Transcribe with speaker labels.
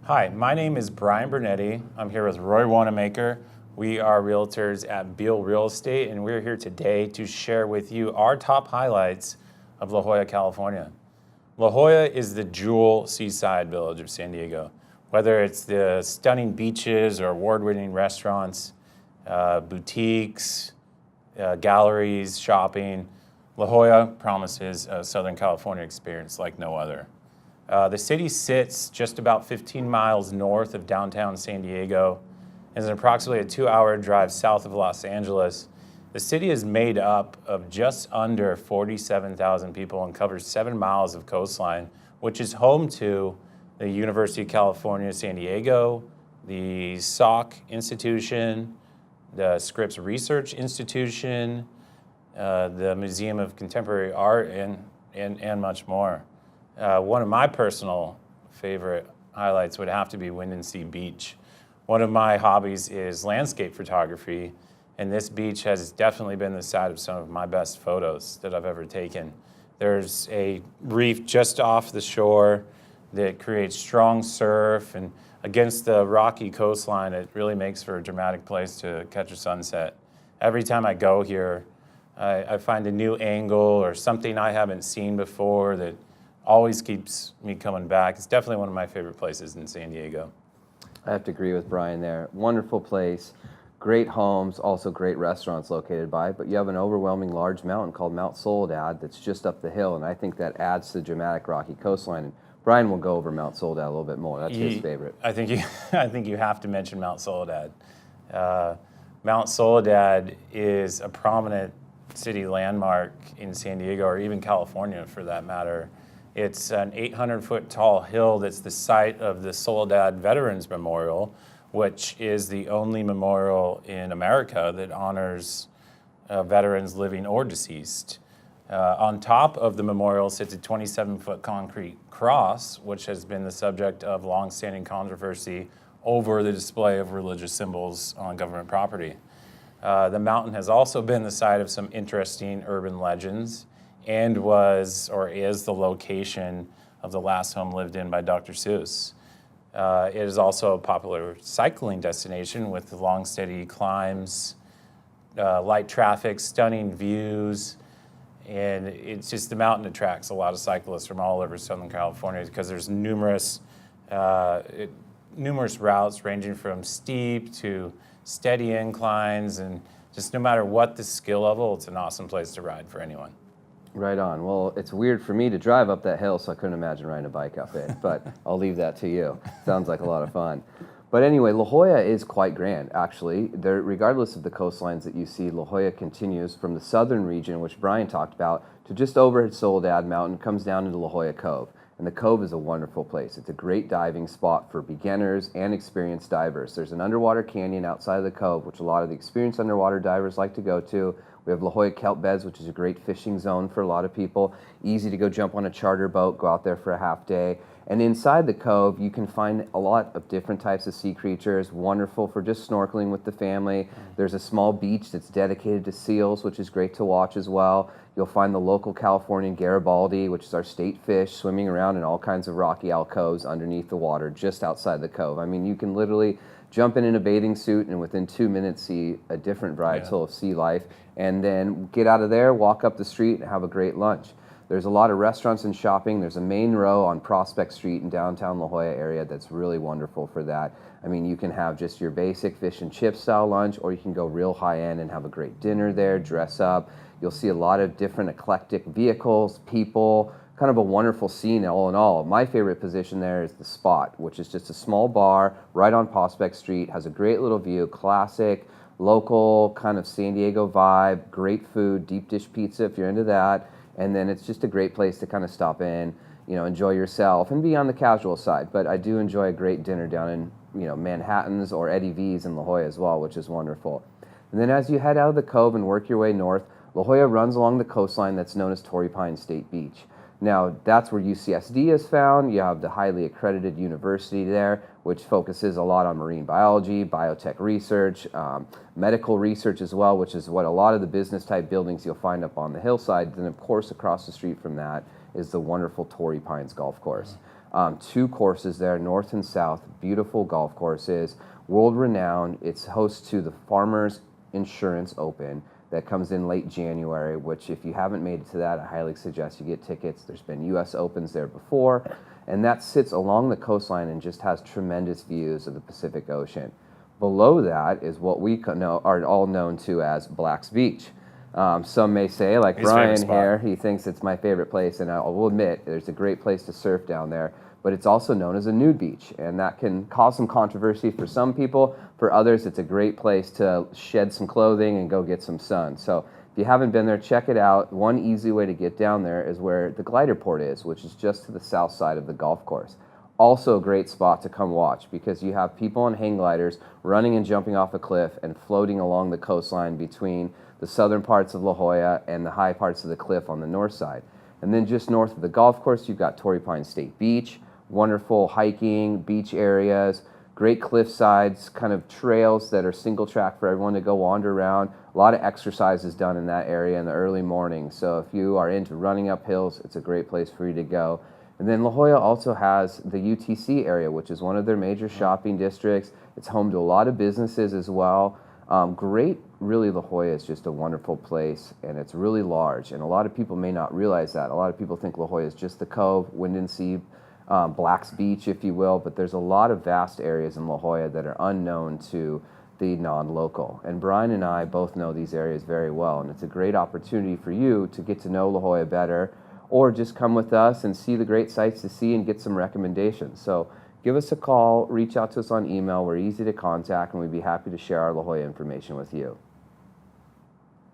Speaker 1: Hi, my name is Brian Bernetti. I'm here with Roy Wanamaker. We are realtors at Beal Real Estate, and we're here today to share with you our top highlights of La Jolla, California. La Jolla is the jewel seaside village of San Diego. Whether it's the stunning beaches or award-winning restaurants, boutiques, galleries, shopping, La Jolla promises a Southern California experience like no other. The city sits just about 15 miles north of downtown San Diego and is approximately a 2-hour drive south of Los Angeles. The city is made up of just under 47,000 people and covers 7 miles of coastline, which is home to the University of California, San Diego, the Salk Institution, the Scripps Research Institution, the Museum of Contemporary Art, and much more. One of my personal favorite highlights would have to be Windansea Beach. One of my hobbies is landscape photography, and this beach has definitely been the site of some of my best photos that I've ever taken. There's a reef just off the shore that creates strong surf, and against the rocky coastline, it really makes for a dramatic place to catch a sunset. Every time I go here, I find a new angle or something I haven't seen before that always keeps me coming back. It's definitely one of my favorite places in San Diego.
Speaker 2: I have to agree with Brian there. Wonderful place, great homes, also great restaurants located by, but you have an overwhelming large mountain called Mount Soledad that's just up the hill, and I think that adds to the dramatic rocky coastline. And Brian will go over Mount Soledad a little bit more. That's his favorite.
Speaker 1: I think you have to mention Mount Soledad. Mount Soledad is a prominent city landmark in San Diego, or even California for that matter. It's an 800-foot tall hill that's the site of the Soledad Veterans Memorial, which is the only memorial in America that honors veterans living or deceased. On top of the memorial sits a 27-foot concrete cross, which has been the subject of long-standing controversy over the display of religious symbols on government property. The mountain has also been the site of some interesting urban legends, and was or is the location of the last home lived in by Dr. Seuss. It is also a popular cycling destination with long, steady climbs, light traffic, stunning views, and it's just the mountain attracts a lot of cyclists from all over Southern California because there's numerous routes ranging from steep to steady inclines, and just no matter what the skill level, it's an awesome place to ride for anyone.
Speaker 2: Right on. Well, it's weird for me to drive up that hill, so I couldn't imagine riding a bike up it, but I'll leave that to you. Sounds like a lot of fun. But anyway, La Jolla is quite grand, actually. Regardless of the coastlines that you see, La Jolla continues from the southern region, which Brian talked about, to just over Soledad Mountain, comes down into La Jolla Cove. And the Cove is a wonderful place. It's a great diving spot for beginners and experienced divers. There's an underwater canyon outside of the Cove, which a lot of the experienced underwater divers like to go to. We have La Jolla Kelp Beds, which is a great fishing zone for a lot of people. Easy to go jump on a charter boat, go out there for a half day. And inside the Cove, you can find a lot of different types of sea creatures, wonderful for just snorkeling with the family. There's a small beach that's dedicated to seals, which is great to watch as well. You'll find the local Californian Garibaldi, which is our state fish, swimming around in all kinds of rocky alcoves underneath the water just outside the Cove. I mean, you can literally jump in a bathing suit and within 2 minutes see a different varietal of sea life, and then get out of there, walk up the street, and have a great lunch. There's a lot of restaurants and shopping. There's a main row on Prospect Street in downtown La Jolla area that's really wonderful for that. I mean, you can have just your basic fish and chip style lunch, or you can go real high end and have a great dinner there, dress up. You'll see a lot of different eclectic vehicles, people, kind of a wonderful scene all in all. My favorite position there is the Spot, which is just a small bar right on Prospect Street, has a great little view, classic, local kind of San Diego vibe, great food, deep dish pizza if you're into that, and then it's just a great place to kind of stop in, enjoy yourself and be on the casual side. But I do enjoy a great dinner down in, Manhattan's or Eddie V's in La Jolla as well, which is wonderful. And then as you head out of the Cove and work your way north, La Jolla runs along the coastline that's known as Torrey Pines State Beach. Now, that's where UCSD is found. You have the highly accredited university there, which focuses a lot on marine biology, biotech research, medical research as well, which is what a lot of the business-type buildings you'll find up on the hillside. Then, of course, across the street from that is the wonderful Torrey Pines Golf Course. Two courses there, north and south, beautiful golf courses, world renowned. It's host to the Farmers Insurance Open that comes in late January, which if you haven't made it to that, I highly suggest you get tickets. There's been US Opens there before, and that sits along the coastline and just has tremendous views of the Pacific Ocean. Below that is what we are all known to as Black's Beach. Some may say, like
Speaker 1: His favorite
Speaker 2: Brian
Speaker 1: spot.
Speaker 2: here, he thinks it's my favorite place, and I will admit there's a great place to surf down there, but it's also known as a nude beach, and that can cause some controversy for some people. For others, it's a great place to shed some clothing and go get some sun. So if you haven't been there, check it out. One easy way to get down there is where the glider port is, which is just to the south side of the golf course. Also a great spot to come watch because you have people on hang gliders running and jumping off a cliff and floating along the coastline between the southern parts of La Jolla and the high parts of the cliff on the north side. And then just north of the golf course, you've got Torrey Pines State Beach, wonderful hiking, beach areas, great cliff sides, kind of trails that are single track for everyone to go wander around. A lot of exercises done in that area in the early morning. So if you are into running up hills, it's a great place for you to go. And then La Jolla also has the UTC area, which is one of their major shopping districts. It's home to a lot of businesses as well. Really, La Jolla is just a wonderful place, and it's really large. And a lot of people may not realize that. A lot of people think La Jolla is just the Cove, Wind and Sea, Black's Beach, if you will, but there's a lot of vast areas in La Jolla that are unknown to the non-local. And Brian and I both know these areas very well, and it's a great opportunity for you to get to know La Jolla better, or just come with us and see the great sights to see and get some recommendations. So give us a call, reach out to us on email. We're easy to contact, and we'd be happy to share our La Jolla information with you.